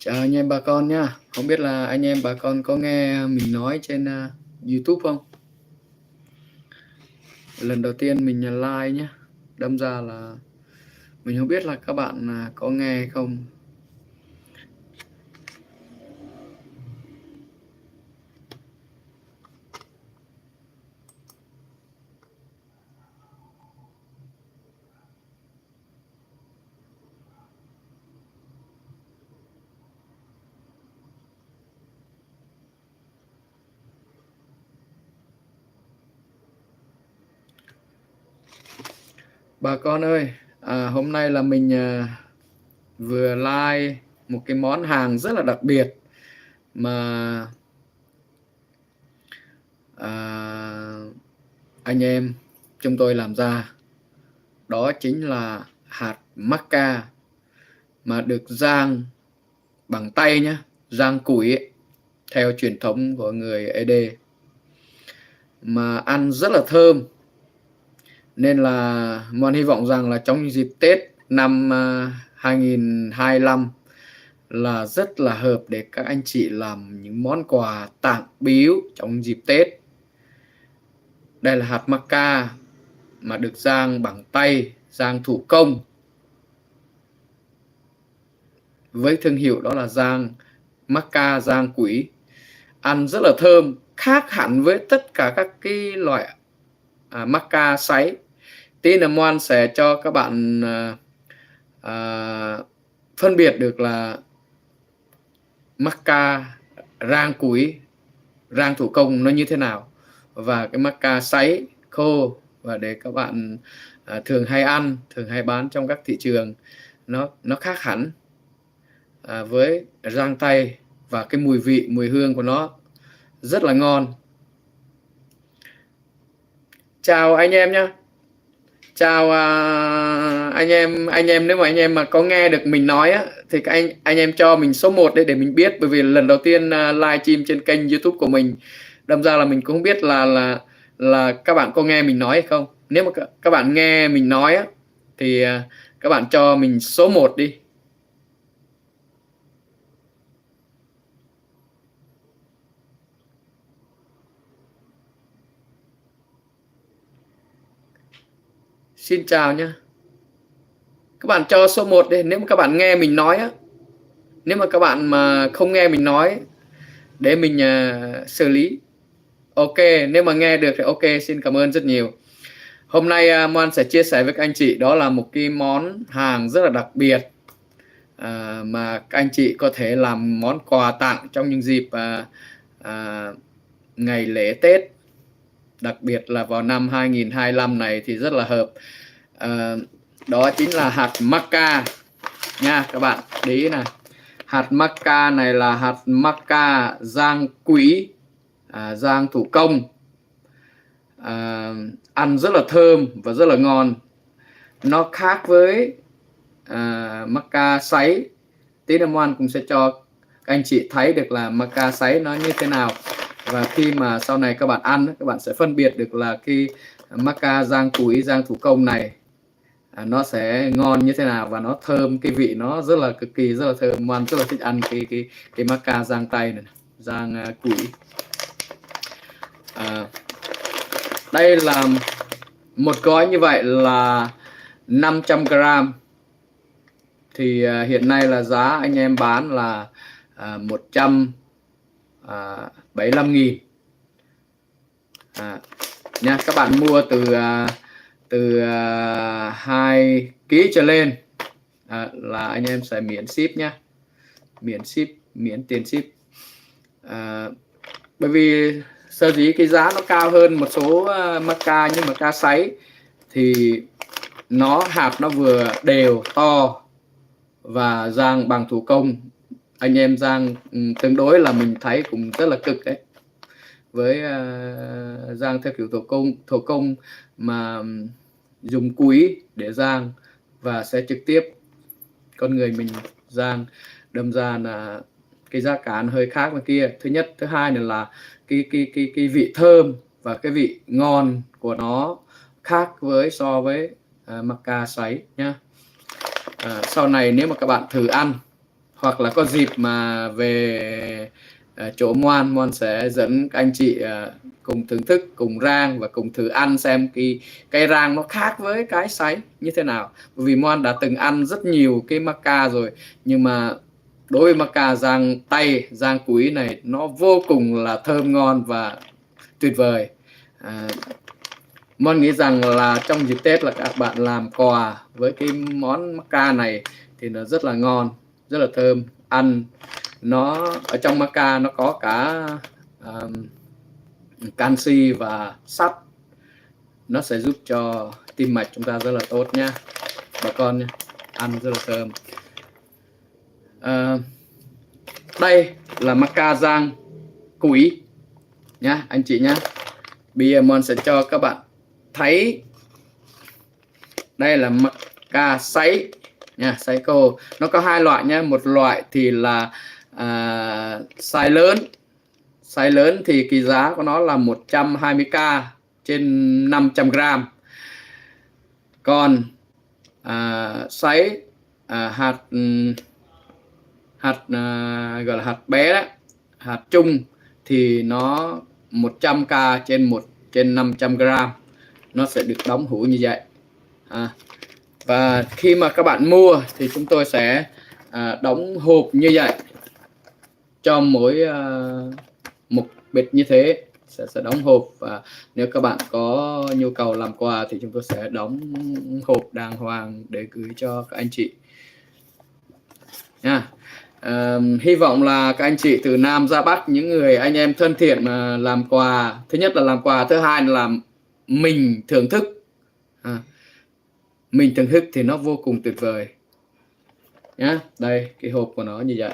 Chào anh em bà con nhá. Không biết là anh em bà con có nghe mình nói trên YouTube không? Lần đầu tiên mình like nhá. Đâm ra là mình không biết là các bạn có nghe hay không. Bà con ơi, hôm nay là mình vừa like một cái món hàng rất là đặc biệt mà à, anh em chúng tôi làm ra. Đó chính là hạt macca mà được rang bằng tay nhá, rang củi ấy, theo truyền thống của người ED, mà ăn rất là thơm. Nên là Mon hy vọng rằng là trong dịp Tết năm 2025 là rất là hợp để các anh chị làm những món quà tặng biếu trong dịp Tết. Đây là hạt macca mà được rang bằng tay, rang thủ công, với thương hiệu đó là rang macca rang củi. Ăn rất là thơm, khác hẳn với tất cả các cái loại macca sấy. Tí nữa Moan sẽ cho các bạn phân biệt được là macca rang củi, rang thủ công nó như thế nào, và cái macca sấy khô và để các bạn thường hay ăn, thường hay bán trong các thị trường, nó khác hẳn với rang tay, và cái mùi vị, mùi hương của nó rất là ngon. Chào anh em nhé. Chào anh em nếu mà anh em mà có nghe được mình nói á, thì anh em cho mình số 1 để mình biết, bởi vì lần đầu tiên live stream trên kênh YouTube của mình, đâm ra là mình cũng không biết là các bạn có nghe mình nói hay không. Nếu mà các bạn nghe mình nói á, thì các bạn cho mình số 1 đi. Xin chào nhé. Các bạn cho số 1 đi nếu mà các bạn nghe mình nói á. Nếu mà các bạn mà không nghe mình nói để mình xử lý. Ok, nếu mà nghe được thì ok, xin cảm ơn rất nhiều. Hôm nay Moan sẽ chia sẻ với các anh chị, đó là một cái món hàng rất là đặc biệt mà các anh chị có thể làm món quà tặng trong những dịp ngày lễ Tết, đặc biệt là vào năm 2025 này thì rất là hợp. Đó chính là hạt macca nha các bạn. Để ý này, hạt macca này là hạt macca rang củi, rang thủ công, ăn rất là thơm và rất là ngon. Nó khác với macca sấy. Tí nữa Moan cũng sẽ cho các anh chị thấy được là macca sấy nó như thế nào, và khi mà sau này các bạn ăn, các bạn sẽ phân biệt được là cái macca rang củi, rang thủ công này nó sẽ ngon như thế nào, và nó thơm, cái vị nó rất là cực kỳ rất là thơm. Moan rất là thích ăn cái macca rang tay này, rang củi. Đây là một gói như vậy là 500g, thì hiện nay là giá anh em bán là 175.000 nha. Các bạn mua từ 2 kg trở lên là anh em sẽ miễn ship nhé, miễn ship, miễn tiền ship. Bởi vì sở dĩ cái giá nó cao hơn một số macca, nhưng mà macca sấy thì hạt nó vừa đều to và rang bằng thủ công. Anh em rang tương đối là mình thấy cũng rất là cực đấy, với rang theo kiểu thủ công mà dùng củi để rang, và sẽ trực tiếp con người mình rang, đâm ra là cái giá cả nó hơi khác với kia. Thứ nhất, thứ hai là cái vị thơm và cái vị ngon của nó khác so với macca sấy nhá. Sau này nếu mà các bạn thử ăn hoặc là có dịp mà về chỗ Moan sẽ dẫn các anh chị cùng thưởng thức, cùng rang và cùng thử ăn xem cái rang nó khác với cái sấy như thế nào. Bởi vì Moan đã từng ăn rất nhiều cái maca rồi, nhưng mà đối với maca rang tay, rang củi này nó vô cùng là thơm ngon và tuyệt vời. Mon nghĩ rằng là trong dịp Tết là các bạn làm quà với cái món maca này thì nó rất là ngon, rất là thơm. Ăn nó ở trong maca nó có cả canxi và sắt, nó sẽ giúp cho tim mạch chúng ta rất là tốt nha bà con nha. Ăn rất là thơm. Đây là maca rang củi nhá anh chị nhá. Bây giờ Mon sẽ cho các bạn thấy đây là maca sấy nha, sấy khô. Nó có hai loại nha, một loại thì là size lớn thì cái giá của nó là 120k trên 500g. Còn sấy hạt gọi là hạt bé đó, hạt chung thì nó 100k trên 500g, nó sẽ được đóng hũ như vậy. Và khi mà các bạn mua thì chúng tôi sẽ đóng hộp như vậy, cho mỗi một bịch như thế sẽ đóng hộp, và nếu các bạn có nhu cầu làm quà thì chúng tôi sẽ đóng hộp đàng hoàng để gửi cho các anh chị nha. Hy vọng là các anh chị từ Nam ra Bắc, những người anh em thân thiện mà làm quà, thứ nhất là làm quà, thứ hai là mình thưởng thức. Mình thưởng thức thì nó vô cùng tuyệt vời nhá. Đây cái hộp của nó như vậy.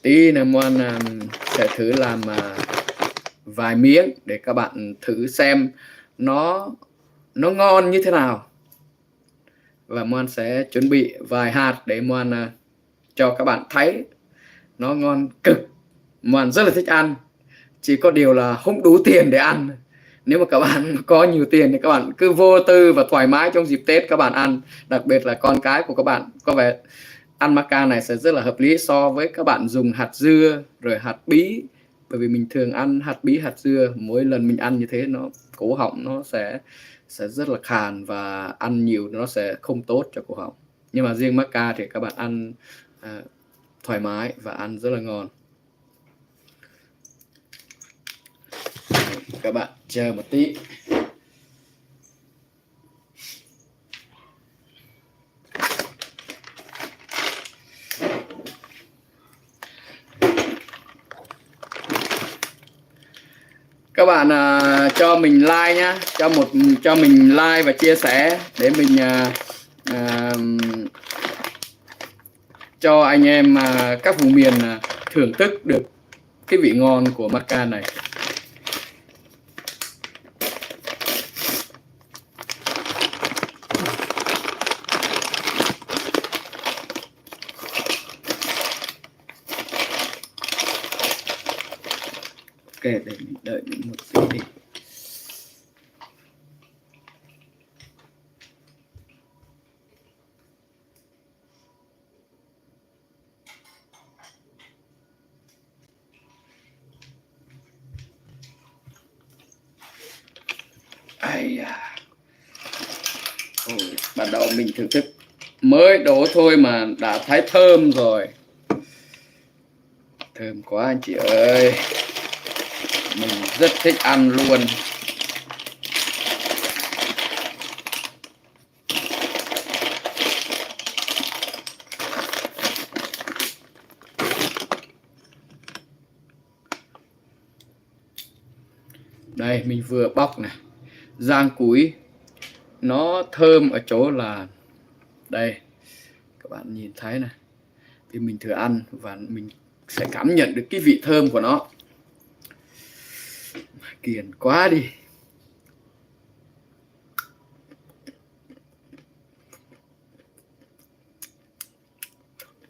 Tí nữa Moan sẽ thử làm vài miếng để các bạn thử xem nó ngon như thế nào. Và Moan sẽ chuẩn bị vài hạt để Moan cho các bạn thấy nó ngon cực. Moan rất là thích ăn, chỉ có điều là không đủ tiền để ăn. Nếu mà các bạn có nhiều tiền thì các bạn cứ vô tư và thoải mái trong dịp Tết các bạn ăn. Đặc biệt là con cái của các bạn có vẻ ăn maca này sẽ rất là hợp lý so với các bạn dùng hạt dưa rồi hạt bí. Bởi vì mình thường ăn hạt bí, hạt dưa, mỗi lần mình ăn như thế nó cổ họng nó sẽ rất là khàn và ăn nhiều nó sẽ không tốt cho cổ họng. Nhưng mà riêng maca thì các bạn ăn thoải mái và ăn rất là ngon. Các bạn chờ một tí. Các bạn cho mình like nhá, cho mình like và chia sẻ để mình cho anh em các vùng miền thưởng thức được cái vị ngon của maca này. Ok, để mình đợi mình một tí đi. Bắt đầu mình thưởng thức, mới đổ thôi mà đã thấy thơm rồi. Thơm quá anh chị ơi, mình rất thích ăn luôn. Đây mình vừa bóc này, rang củi nó thơm ở chỗ là đây các bạn nhìn thấy này, thì mình thử ăn và mình sẽ cảm nhận được cái vị thơm của nó. Kiền quá đi.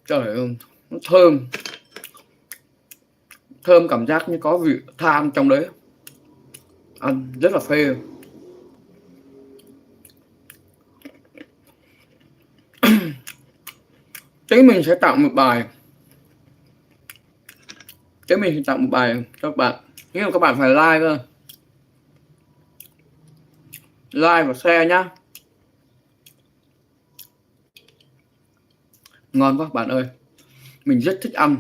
Trời ơi, nó thơm cảm giác như có vị than trong đấy, ăn rất là phê. tí mình sẽ tặng một bài cho các bạn, nhưng mà các bạn phải like cơ, like và share nhá. Ngon quá bạn ơi, mình rất thích ăn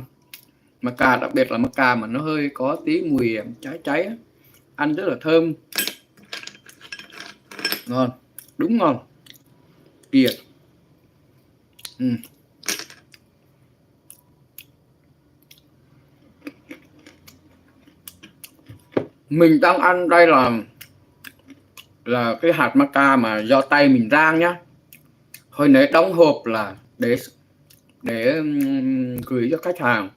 maca, đặc biệt là maca mà nó hơi có tí mùi cháy cháy, ăn rất là thơm, ngon, đúng ngon kìa. Mình đang ăn đây là cái hạt maca mà do tay mình rang nhá. Hồi nãy đóng hộp là để gửi cho khách hàng,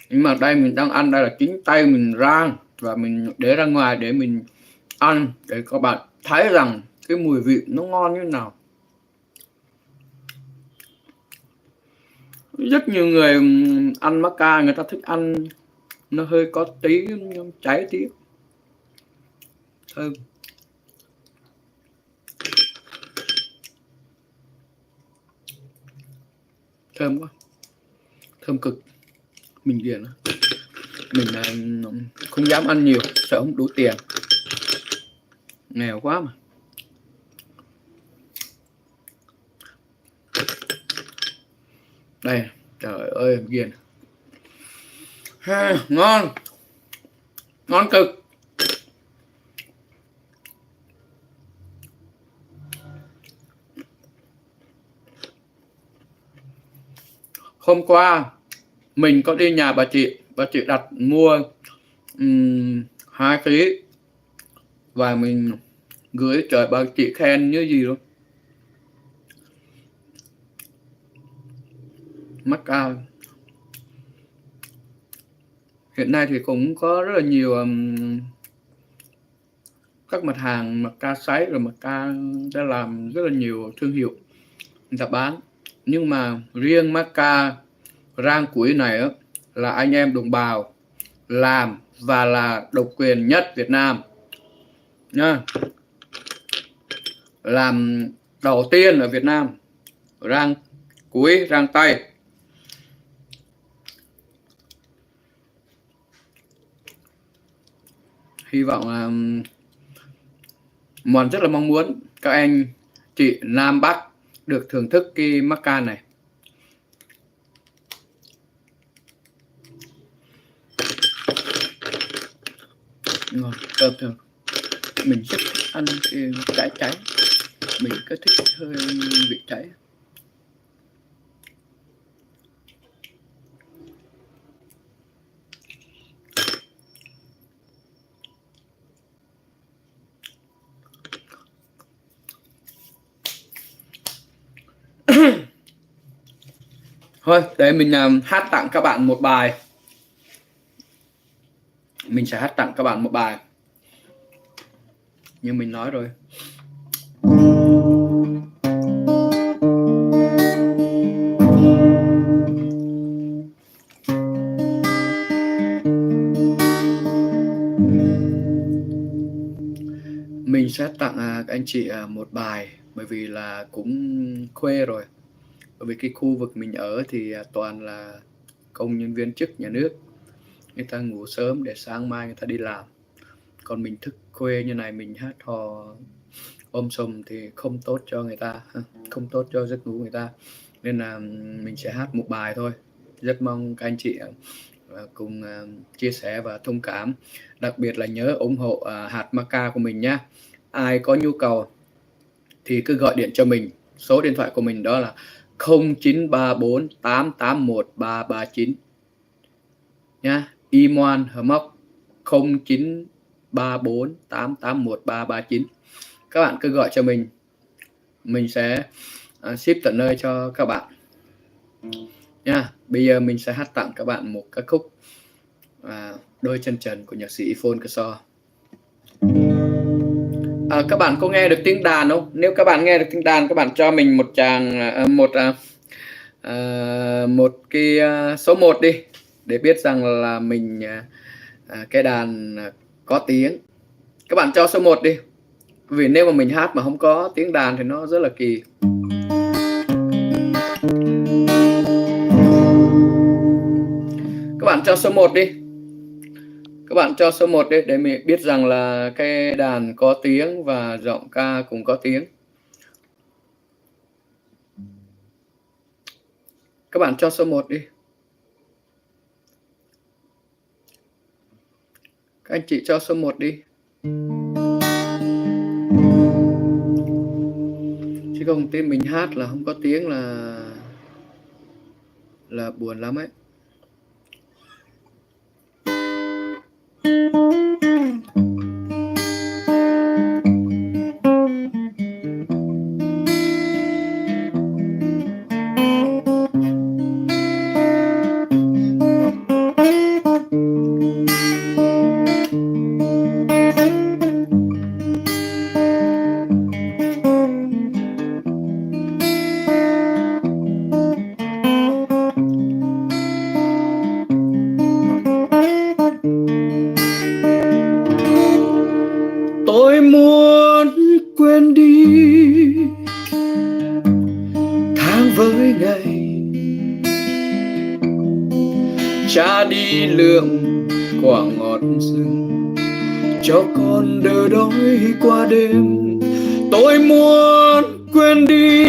nhưng mà đây mình đang ăn đây là chính tay mình rang và mình để ra ngoài để mình ăn, để các bạn thấy rằng cái mùi vị nó ngon như thế nào. Rất nhiều người ăn maca người ta thích ăn nó hơi có tí cháy tí thơm. Thơm quá, thơm cực. Mình ghiền, mình không dám ăn nhiều, sợ không đủ tiền, nghèo quá mà. Đây, trời ơi ghiền, ngon, ngon cực. Hôm qua mình có đi nhà bà chị đặt mua 2 ký và mình gửi, trời, bà chị khen như gì luôn. Maca hiện nay thì cũng có rất là nhiều các mặt hàng maca sấy rồi maca đã làm rất là nhiều thương hiệu người ta bán, nhưng mà riêng maca rang củi này á, là anh em đồng bào làm và là độc quyền nhất Việt Nam nha, làm đầu tiên ở Việt Nam rang củi, rang tay. Hy vọng là mình rất là mong muốn các anh chị Nam Bắc được thưởng thức cái maca này. Ngon, thơm. Mình rất thích ăn cái cháy, mình cứ thích hơi vị cháy. Thôi để mình hát tặng các bạn một bài. Mình sẽ hát tặng các bạn một bài như mình nói rồi. Mình sẽ tặng các anh chị một bài, bởi vì là cũng khuya rồi. Bởi vì cái khu vực mình ở thì toàn là công nhân viên chức nhà nước, người ta ngủ sớm để sáng mai người ta đi làm, còn mình thức khuya như này mình hát hò ôm sùm thì không tốt cho người ta, không tốt cho giấc ngủ người ta, nên là mình sẽ hát một bài thôi. Rất mong các anh chị cùng chia sẻ và thông cảm, đặc biệt là nhớ ủng hộ hạt maca của mình nhé. Ai có nhu cầu thì cứ gọi điện cho mình, số điện thoại của mình đó là 0934 881 339 nha. Imoan Hờ Móc 0934 881 339. Các bạn cứ gọi cho mình sẽ ship tận nơi cho các bạn nha. Bây giờ mình sẽ hát tặng các bạn một ca khúc Đôi chân trần của nhạc sĩ Phôn Cơ So. Các bạn có nghe được tiếng đàn không? Nếu các bạn nghe được tiếng đàn, các bạn cho mình một một cái số 1 đi, để biết rằng là mình cái đàn có tiếng. Các bạn cho số 1 đi, vì nếu mà mình hát mà không có tiếng đàn thì nó rất là kỳ. bạn cho số 1 đi. Các bạn cho số 1 đi để mình biết rằng là cái đàn có tiếng và giọng ca cũng có tiếng. Các bạn cho số 1 đi. Các anh chị cho số 1 đi. Chứ không tên mình hát là không có tiếng là buồn lắm ấy. Tôi muốn quên đi tháng với ngày, cha đi lượm quả ngọt rừng cho con đỡ đói qua đêm. Tôi muốn quên đi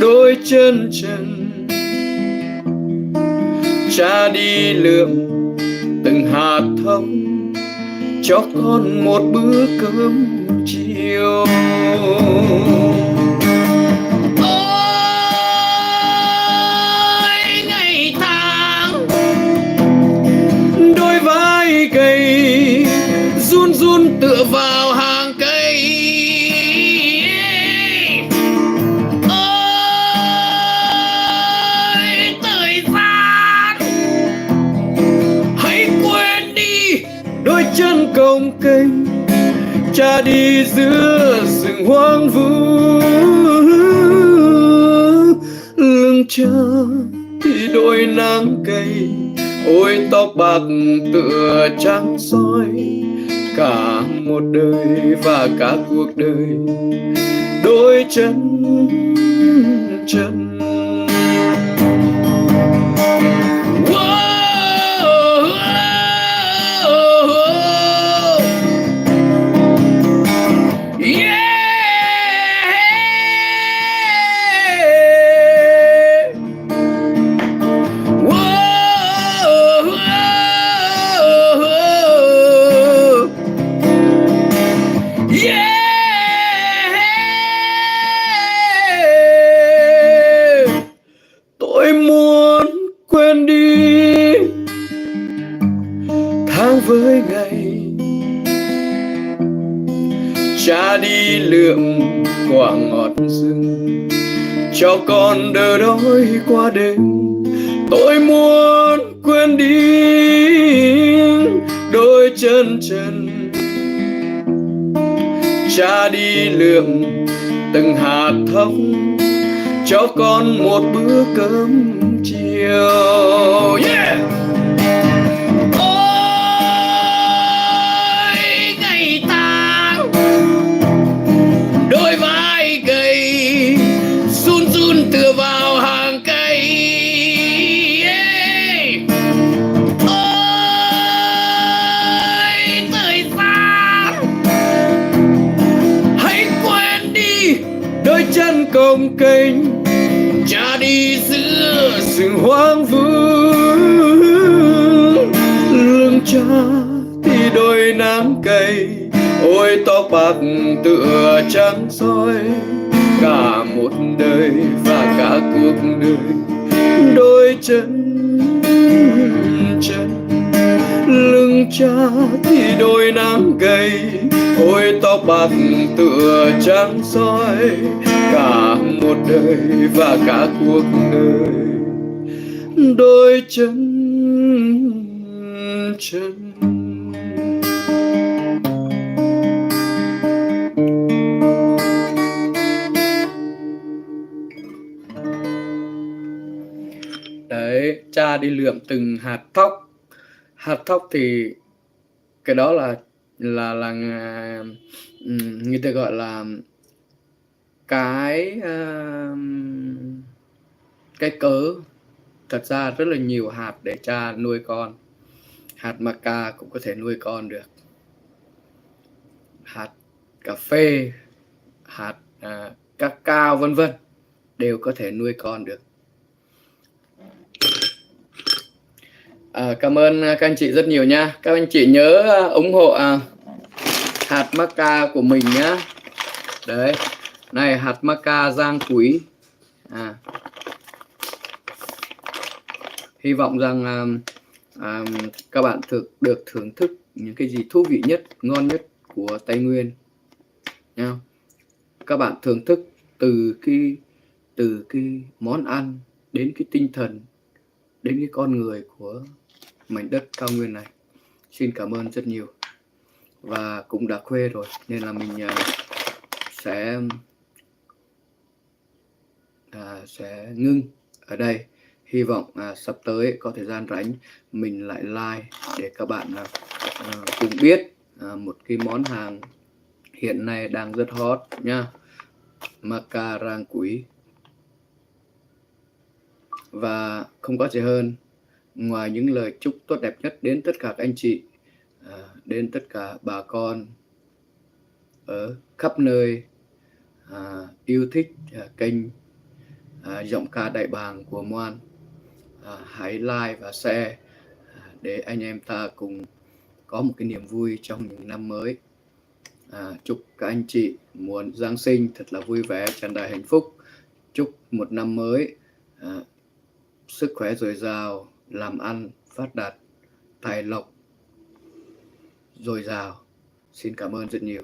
đôi chân trần, cha đi lượm từng hạt thông cho con một bữa cơm chiều. Ôi ngày tháng đôi vai gầy run run tựa vào hàng cây. Ôi thời gian hãy quên đi đôi chân cồng kềnh, cha đi giữa rừng hoang vu. Lưng cha thì đôi nắng cây, ôi tóc bạc tựa trắng soi. Cả một đời và cả cuộc đời đôi chân chân. Tôi muốn quên đi tháng với ngày, cha đi lượm quả ngọt rừng cho con đỡ đói qua đêm. Tôi muốn quên đi đôi chân trần, cha đi lượm từng hạt thông cho con một bữa cơm chiều. Yeah! Ôi ngày tháng đôi vai gầy run run tựa vào hàng cây. Ôi thời gian hãy quên đi đôi chân cồng kềnh, cha đi giữa rừng hoang vu. Lưng cha thì đôi nắng cây, ôi tóc bạc tựa trắng soi. Cả một đời và cả cuộc đời đôi chân chân. Lưng cha thì đôi nắng cây, ôi tóc bạc tựa trắng soi. Cả một đời và cả cuộc đời đôi chân chân. Đấy, cha đi lượm từng hạt thóc. Hạt thóc thì cái đó là người ta gọi là cái cớ thật ra rất là nhiều hạt để cha nuôi con. Hạt maca cũng có thể nuôi con được, hạt cà phê, hạt cacao vân vân đều có thể nuôi con được. Cảm ơn các anh chị rất nhiều nha. Các anh chị nhớ ủng hộ hạt maca của mình nhá. Đấy, này hạt maca rang quý. Hy vọng rằng các bạn được thưởng thức những cái gì thú vị nhất, ngon nhất của Tây Nguyên nha. Các bạn thưởng thức từ cái món ăn đến cái tinh thần, đến cái con người của mảnh đất cao nguyên này. Xin cảm ơn rất nhiều. Và cũng đã khuya rồi nên là mình sẽ ngưng ở đây. Hy vọng sắp tới có thời gian rảnh mình lại live để các bạn cùng biết một cái món hàng hiện nay đang rất hot nha, maca rang quý. Và không có gì hơn ngoài những lời chúc tốt đẹp nhất đến tất cả các anh chị, đến tất cả bà con ở khắp nơi yêu thích kênh giọng ca Đại Bàng của Moan. Hãy like và share để anh em ta cùng có một cái niềm vui trong những năm mới. Chúc các anh chị mùa Giáng sinh thật là vui vẻ, tràn đầy hạnh phúc. Chúc một năm mới sức khỏe dồi dào, làm ăn phát đạt, tài lộc dồi dào. Xin cảm ơn rất nhiều.